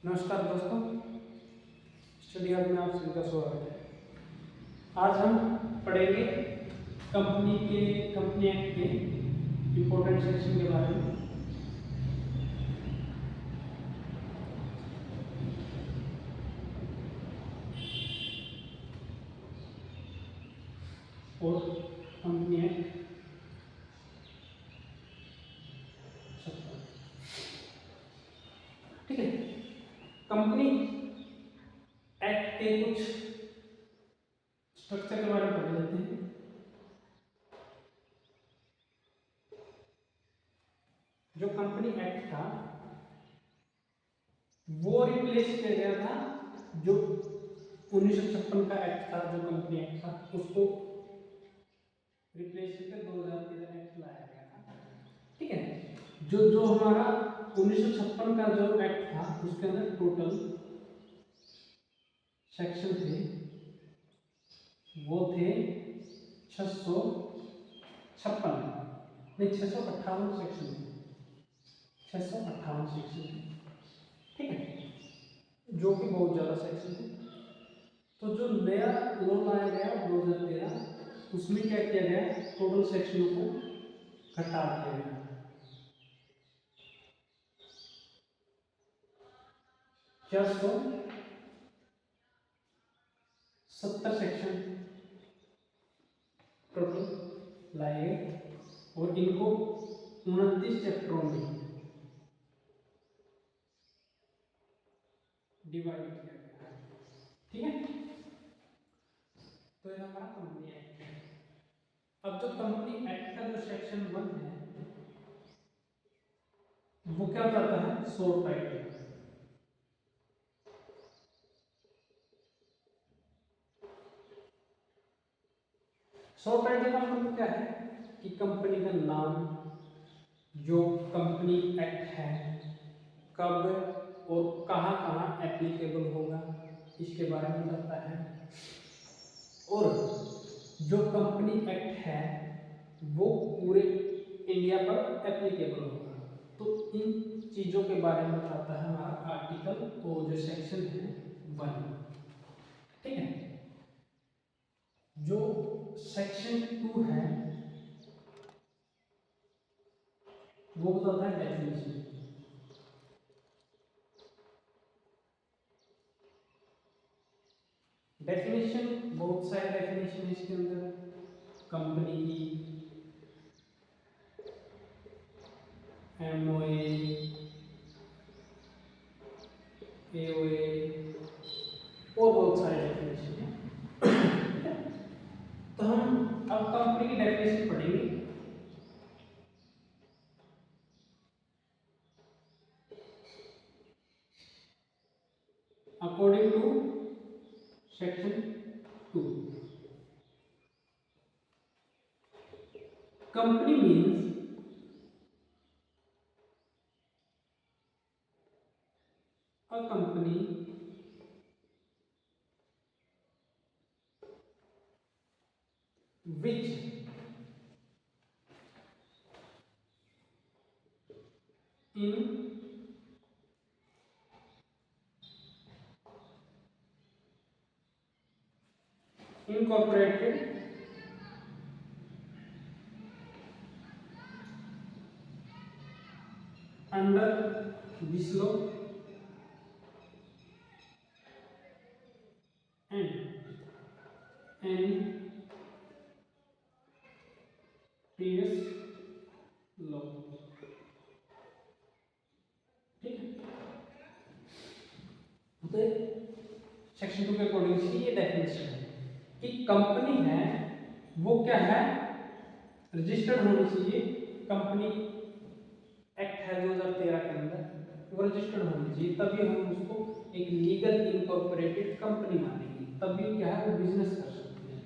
नमस्कार दोस्तों, study hub में आप सभी का स्वागत है। आज हम पढ़ेंगे कंपनी एक्ट के इम्पोर्टेंट सेक्शन के बारे में। और कंपनी एक्ट ठीक है। कंपनी एक्ट के कुछ स्ट्रक्चर के बारे में पढ़ लेते हैं। जो कंपनी एक्ट था वो रिप्लेस किया गया था, जो 1956 का एक्ट था, जो कंपनी एक्ट था उसको रिप्लेस करके 2013 एक्ट लाया गया था। ठीक है। जो हमारा 1956 का जो एक्ट था उसके अंदर टोटल सेक्शन थे, वो थे 656 नहीं 658 सेक्शन थे, 658 सेक्शन थे। ठीक है, जो कि बहुत ज़्यादा सेक्शन थे। तो जो नया लॉ लाया गया 2013, उसमें क्या किया गया, टोटल सेक्शनों को घटा दिया गया। 470 सेक्शन टोटल लाए गए और इनको 29 चैप्टरों में डिवाइड किया गया। ठीक है, तो ये हमारा कंपनी एक्ट है। अब जो कंपनी एक्ट का जो सेक्शन 1 है वो क्या बताता है, शॉर्ट टाइटल। शॉर्ट टाइटल का मतलब क्या है कि कंपनी का नाम, जो कंपनी एक्ट है कब और कहाँ कहाँ एप्लीकेबल होगा इसके बारे में बताता है। और जो कंपनी एक्ट है वो पूरे इंडिया पर एप्लीकेबल होगा। तो इन चीज़ों के बारे में बताता है हमारा आर्टिकल और जो सेक्शन है 1। ठीक है। जो सेक्शन 2 है वो बताता है डेफिनेशन। डेफिनेशन बहुत सारे डेफिनेशन है इसके अंदर, कंपनी की, एमओए, एओए और बहुत सारे डेफिनेशन है। तो हम अब कंपनी की डेफिनेशन पढ़ेंगे। According to section 2, company means a company which incorporated under this law and any previous law। ठीक है, तो सेक्शन 2 के अकॉर्डिंग से ये डेफिनेशन है कि कंपनी है वो क्या है, रजिस्टर्ड होनी चाहिए। कंपनी एक्ट है 2013 के अंदर, वो रजिस्टर्ड होनी चाहिए, तभी हम उसको एक लीगल इनकॉर्पोरेटेड कंपनी मानेंगे, तभी क्या है वो बिजनेस कर सकते हैं।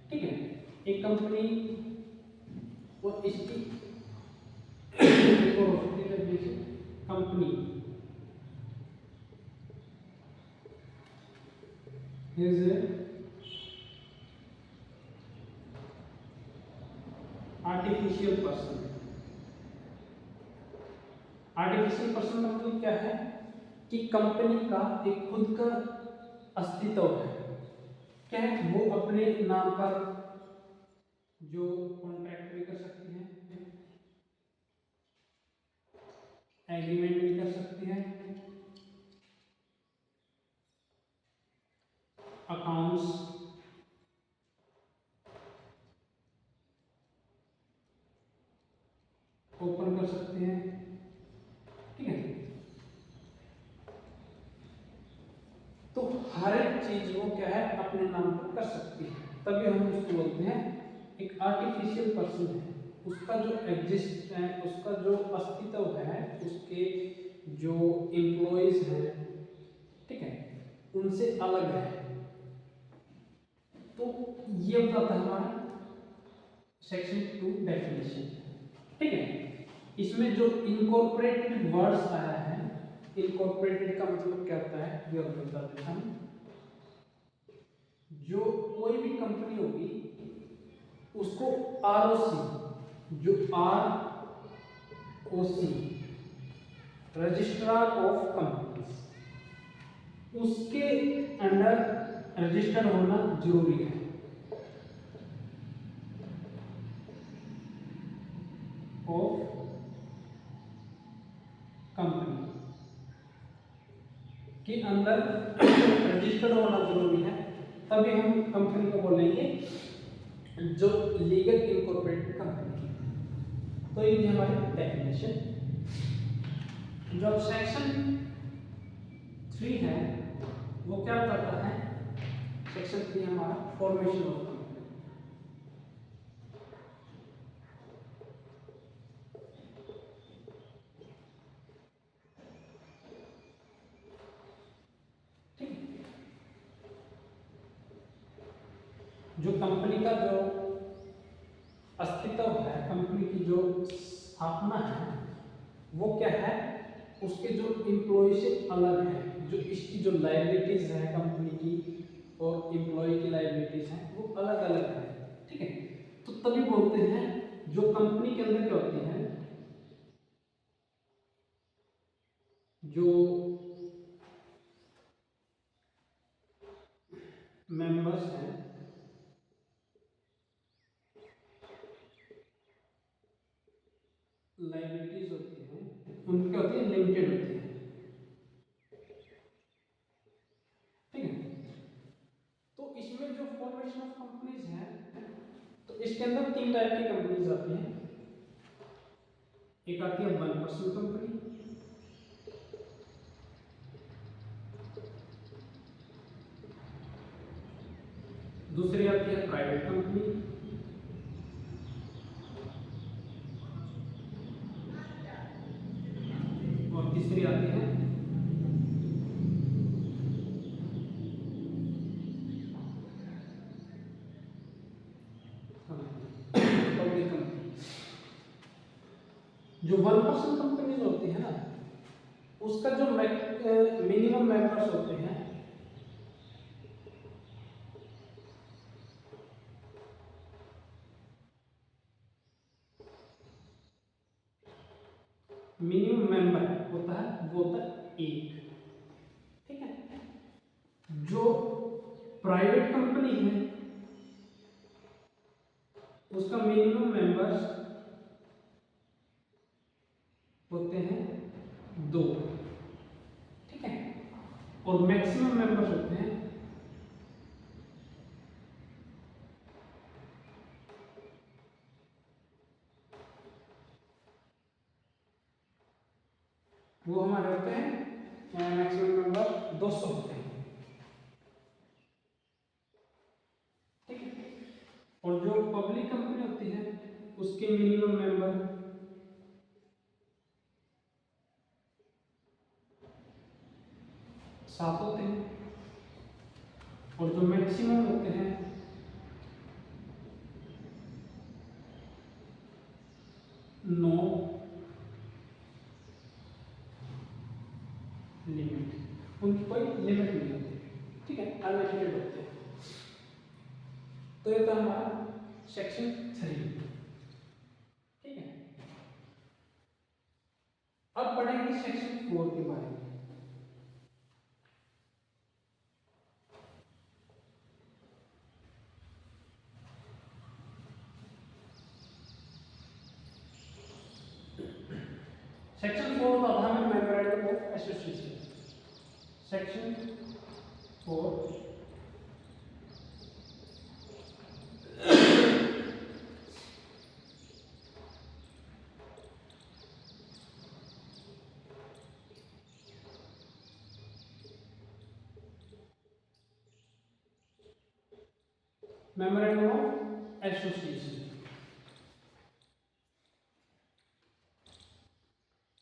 ठीक है, एक कंपनी और इसकी company is artificial person. Artificial person का मतलब क्या है कि कंपनी का एक खुद का अस्तित्व है, क्या है, वो अपने नाम पर जो कॉन्ट्रैक्ट भी कर सकती है, एग्रीमेंट भी कर सकती है, अकाउंट्स ओपन कर सकते हैं, ठीक है। तो हर एक चीज वो क्या है अपने नाम पर कर सकती है, तभी हम उसको बोलते हैं एक आर्टिफिशियल पर्सन है, उसका जो एग्जिस्ट है, उसका जो अस्तित्व है, उसके जो एम्प्लॉइज हैं, ठीक है, उनसे अलग है। तो ये बताता है हमारा सेक्शन 2 डेफिनेशन, ठीक है। इसमें जो इनकॉर्पोरेटेड वर्ड्स आया है, इनकॉर्पोरेटेड का मतलब क्या होता है ये आपको बता देता हूं। जो कोई भी कंपनी होगी उसको आरओसी, जो आरओसी रजिस्ट्रार ऑफ कंपनीज, उसके अंडर रजिस्टर्ड होना जरूरी है। ऑफ कंपनी के अंदर रजिस्टर्ड होना जरूरी है, तभी हम कंपनी को बोलेंगे जो लीगल इनकॉर्पोरेटेड कंपनी। तो ये हमारी डेफिनेशन। जो सेक्शन 3 है वो क्या बताता है, सेक्शन 3 हमारा फॉर्मेशन ऑफ कंपनी। जो कंपनी का जो अस्तित्व है, कंपनी की जो स्थापना है, वो क्या है, उसके जो एम्प्लॉय से अलग है, जो इसकी जो लायबिलिटीज है कंपनी की और एम्प्लॉय की लायबिलिटीज हैं वो अलग अलग है, ठीक है। तो तभी बोलते हैं जो कंपनी के अंदर क्या होती है, जो मेंबर्स हैं, लायबिलिटीज होती हैं, उनकी क्या होती है, लिमिटेड होती है, ठीक है। तो इसमें जो फॉर्मेशन ऑफ कंपनीज है, तो इसके अंदर 3 टाइप की कंपनीज आती हैं। एक आती है 1% कंपनी, दूसरी आती है प्राइवेट कंपनी, और तीसरी आती है पब्लिक कंपनी। जो 1% कंपनीज होती है ना, उसका जो मिनिमम मेंबर्स होते हैं, मिनिमम मेंबर होता है वो होता है 1, ठीक है। जो प्राइवेट कंपनी है उसका मिनिमम मेंबर्स होते हैं 2, ठीक है, और मैक्सिमम मेंबर्स होते हैं वो हमारे होते हैं मैक्सिमम मेंबर 200 होते हैं, ठीक है। और जो पब्लिक कंपनी होती है उसके मिनिमम मेंबर 7 होते हैं, और जो मैक्सिमम होते हैं 9 लिमिट, उनकी कोई लिमिट नहीं होती, ठीक है, अनलिमिटेड होते हैं। तो ये था हमारा सेक्शन 3, ठीक है। अब पढ़ेंगे सेक्शन 4 के बारे में। सेक्शन 4 का था memorandum of association. Section 4 memorandum of association.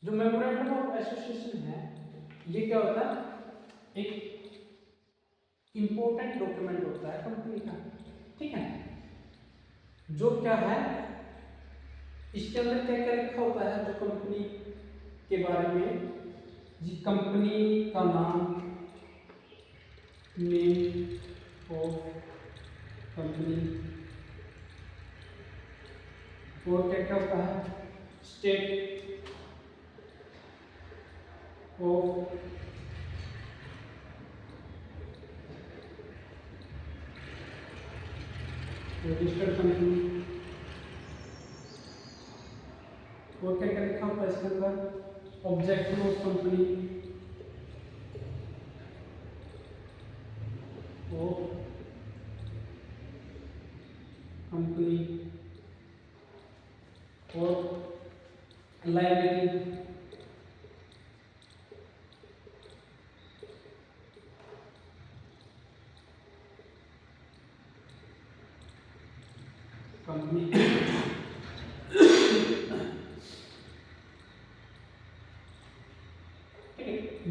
जो मेमोरेंडम ऑफ एसोसिएशन है ये क्या होता है, एक इंपॉर्टेंट डॉक्यूमेंट होता है कंपनी का, ठीक है। जो क्या है, इसके अंदर क्या क्या लिखा होता है, जो कंपनी के बारे में, जी कंपनी का नाम, नेम ऑफ कंपनी, और क्या क्या होता है, स्टेट ऑफ रजिस्टर्ड कंपनी, और क्या क्या लिखा होता है इसके अंदर, objective of company, of company, और लायबिलिटी, कंपनी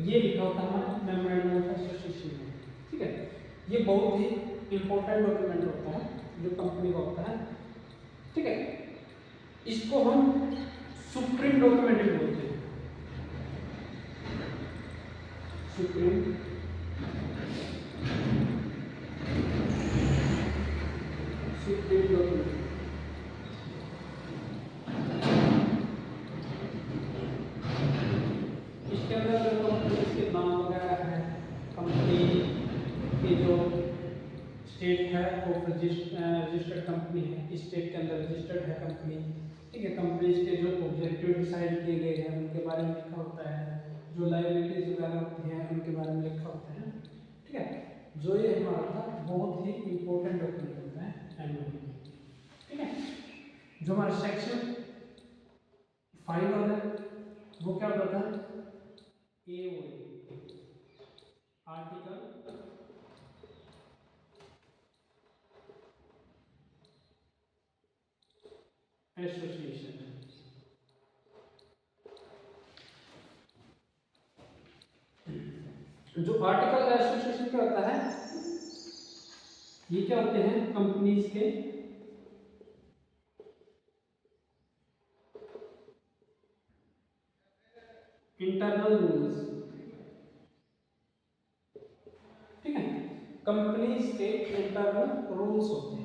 ये लिखा होता है हमारा मेमोरेंडम ऑफ एसोसिएशन में, ठीक है। ये बहुत ही इंपॉर्टेंट डॉक्यूमेंट होता है जो कंपनी का होता है, ठीक है। इसको हम सुप्रीम डॉक्यूमेंट भी बोलते हैं, सुप्रीम सुप्रीम डॉक्यूमेंट। इसके अंदर जो कंपनी के नाम वगैरह है, कंपनी की जो स्टेट है वो रजिस्टर्ड कंपनी है, स्टेट के अंदर रजिस्टर्ड है कंपनी, ठीक है। कंपनीज के जो ऑब्जेक्टिव डिसाइड किए गए हैं उनके बारे में लिखा होता है, जो लायबिलिटीज वगैरह होती हैं उनके बारे में लिखा होता है, ठीक है। जो ये हमारा था बहुत ही इंपॉर्टेंट डॉक्यूमेंट होता है एनुअल, ठीक है। जो हमारा सेक्शन 5 वाला है वो क्या होता है, ए आर्टिकल एसोसिएशन। जो आर्टिकल एसोसिएशन क्या होता है, ये क्या होते हैं, कंपनीज के इंटरनल रूल्स, ठीक है। कंपनीज के इंटरनल रूल्स होते हैं।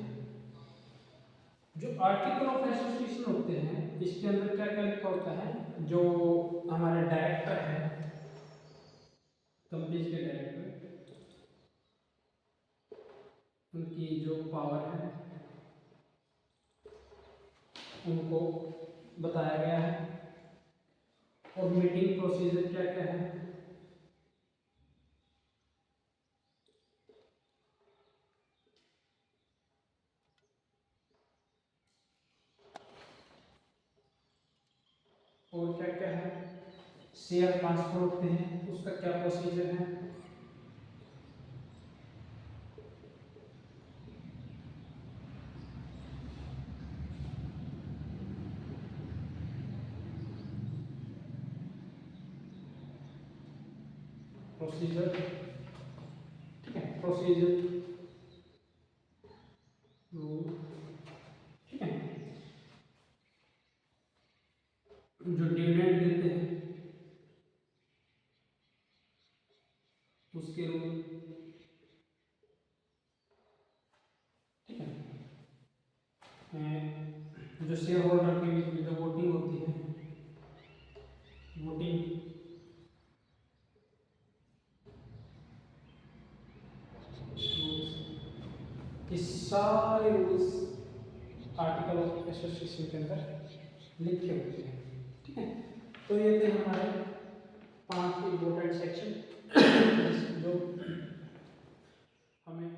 जो आर्टिकल ऑफ एसोसिएशन होते हैं इसके अंदर क्या क्या लिखा होता है, जो हमारे डायरेक्टर है, कंपनीज के डायरेक्टर, उनकी जो पावर है उनको बताया गया है, और मीटिंग प्रोसीजर क्या क्या है, और क्या क्या है, शेयर ट्रांसफर होते हैं उसका क्या प्रोसीजर है, प्रोसीजर, ठीक है, प्रोसीजर रूल, ठीक है। जो डिविडेंड देते हैं उसके रूल, ठीक है। जो शेयर होल्डर के बीच में जो वोटिंग होती है, वोटिंग, ये सारे रूल्स आर्टिकल ऑफ एसोसिएशन के अंदर लिखे होते हैं, ठीक है। तो ये थे हमारे 5 इम्पोर्टेंट सेक्शन जो हमें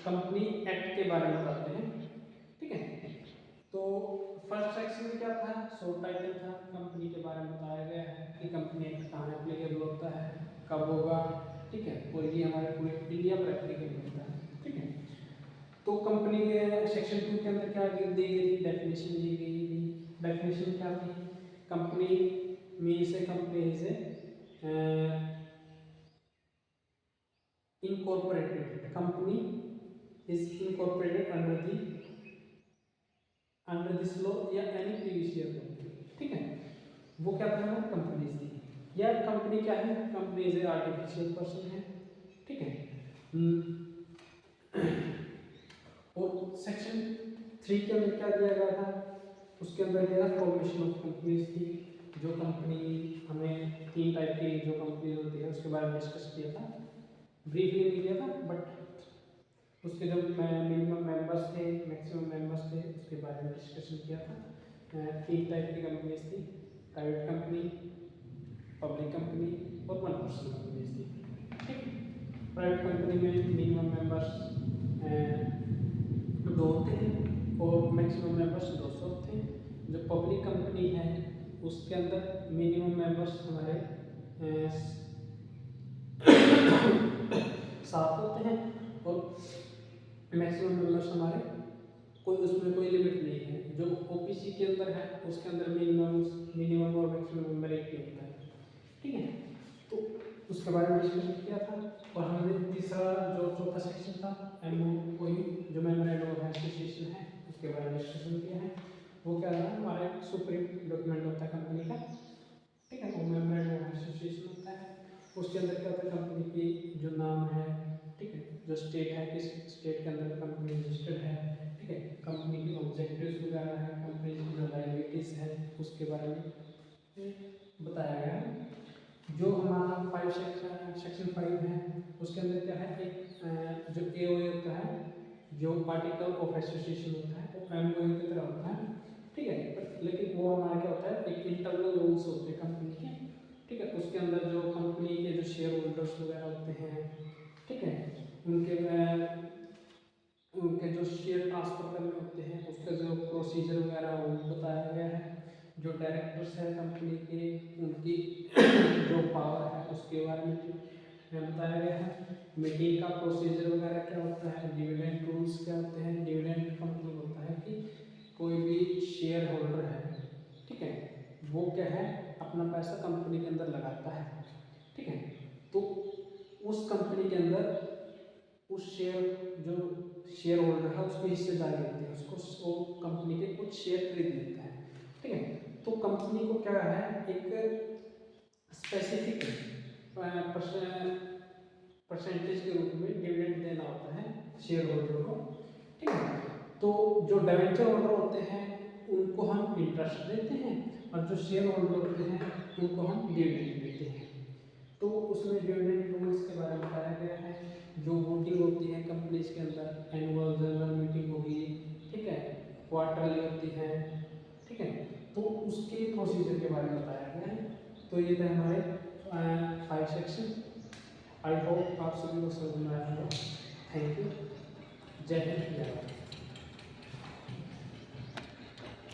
कंपनी एक्ट के बारे में बताते हैं। ठीक है, तो फर्स्ट सेक्शन में क्या था, शॉर्ट टाइटल था, कंपनी के बारे में बताया गया है कि कंपनी एक्ट कहाँ एप्लीकेबल होता है, कब होगा। ठीक है, और ये हमारे पूरे इंडिया में एप्लीकेबल होता है। ठीक है, तो कंपनी के सेक्शन 2 के अंदर क्या दी गई, डेफिनेशन दी गई थी। डेफिनेशन क्या थी, company means A company is a incorporated company is incorporated under this law या any previous year company। ठीक है, वो क्या था, कंपनी थी। या कंपनी क्या है, कंपनी इज आर्टिफिशियल पर्सन है। ठीक है, और सेक्शन 3 के अंदर क्या दिया गया था, उसके अंदर दिया फॉर्मेशन ऑफ कंपनीज थी। जो कंपनी हमें 3 टाइप की जो कंपनी होती है उसके बारे में डिस्कस किया था, ब्रीफली नहीं किया था, बट उसके जो मिनिमम मेंबर्स थे, मैक्सिमम मेंबर्स थे, उसके बारे में डिस्कशन किया था। 3 टाइप की कंपनीज थी, प्राइवेट कंपनी, पब्लिक कंपनी और वन पर्सन कंपनीज थी। ठीक, प्राइवेट कंपनी में मिनिमम मेंबर्स 2 होते हैं और मैक्सिमम मेंबर्स 200 होते हैं। जो पब्लिक कंपनी है उसके अंदर मिनिमम मेंबर्स हमारे 7 होते हैं और मैक्सिमम मेंबर्स हमारे उसमें कोई लिमिट नहीं है। जो ओपीसी के अंदर है उसके अंदर मिनिमम और मैक्सिमम मेंबर एक ही होता है। ठीक है, तो उसके बारे में डिस्कशन किया था। और हमने तीसरा जो चौथा सेक्शन था एमओयू जो मेमोरेंडम ऑफ एसोसिएशन है उसके बारे में डिस्कशन किया है। वो क्या है, हमारा एक सुप्रीम डॉक्यूमेंट होता है कंपनी का। ठीक है, वो मेमोरेंडम ऑफ एसोसिएशन होता है। उसके अंदर क्या होता है, कंपनी की जो नाम है, ठीक है, जो स्टेट है, किस स्टेट के अंदर कंपनी रजिस्टर्ड है, ठीक है, कंपनी की ऑब्जेक्टिव्स वगैरह है, कंपनी की जो लायबिलिटीज है उसके बारे में बताया गया है। जो हमारा 5 सेक्शन 5 है उसके अंदर क्या है, एक जो एओए होता है, जो आर्टिकल ऑफ एसोसिएशन होता है वो एमओयू की तरह होता है। ठीक है, लेकिन वो हमारा क्या होता है, एक इंटरनल रूल्स होते हैं कंपनी के। ठीक है, उसके अंदर जो कंपनी के जो शेयर होल्डर्स वगैरह होते हैं, ठीक है, उनके जो शेयर ट्रांसफर करने होते हैं उसका जो प्रोसीजर वगैरह वो बताया गया है। जो डायरेक्टर्स हैं कंपनी के उनकी जो पावर है उसके बारे में बताया गया है। मीटिंग का प्रोसीजर वगैरह क्या होता है, डिविडेंड रूल्स क्या होते हैं। डिविडेंड का मतलब होता है कि कोई भी शेयर होल्डर है, ठीक है, वो क्या है, अपना पैसा कंपनी के अंदर लगाता है। ठीक है, तो उस कंपनी के अंदर उस जो शेयर होल्डर है उसको हिस्सेदारी होती है, उसको वो कंपनी के कुछ शेयर खरीद लेता है। ठीक है, तो कंपनी को क्या है, एक स्पेसिफिक परसेंटेज के रूप में डिविडेंड देना होता है शेयर होल्डर को। ठीक है, तो जो डिवेंचर होल्डर होते हैं उनको हम इंटरेस्ट देते हैं और जो शेयर होल्डर होते हैं उनको हम डिविडेंड देते हैं। तो उसमें डिविडेंड रूल्स के बारे में बताया गया है। जो वोटिंग होती है कंपनीज के अंदर, एनुअल जनरल मीटिंग होगी, ठीक है, क्वार्टरली होती है, ठीक है, तो उसके प्रोसीजर के बारे में बताया गया है। तो ये थे हमारे 5 सेक्शन। आई होप आप सभी को समझ में आया होगा। थैंक यू, जय हिंद।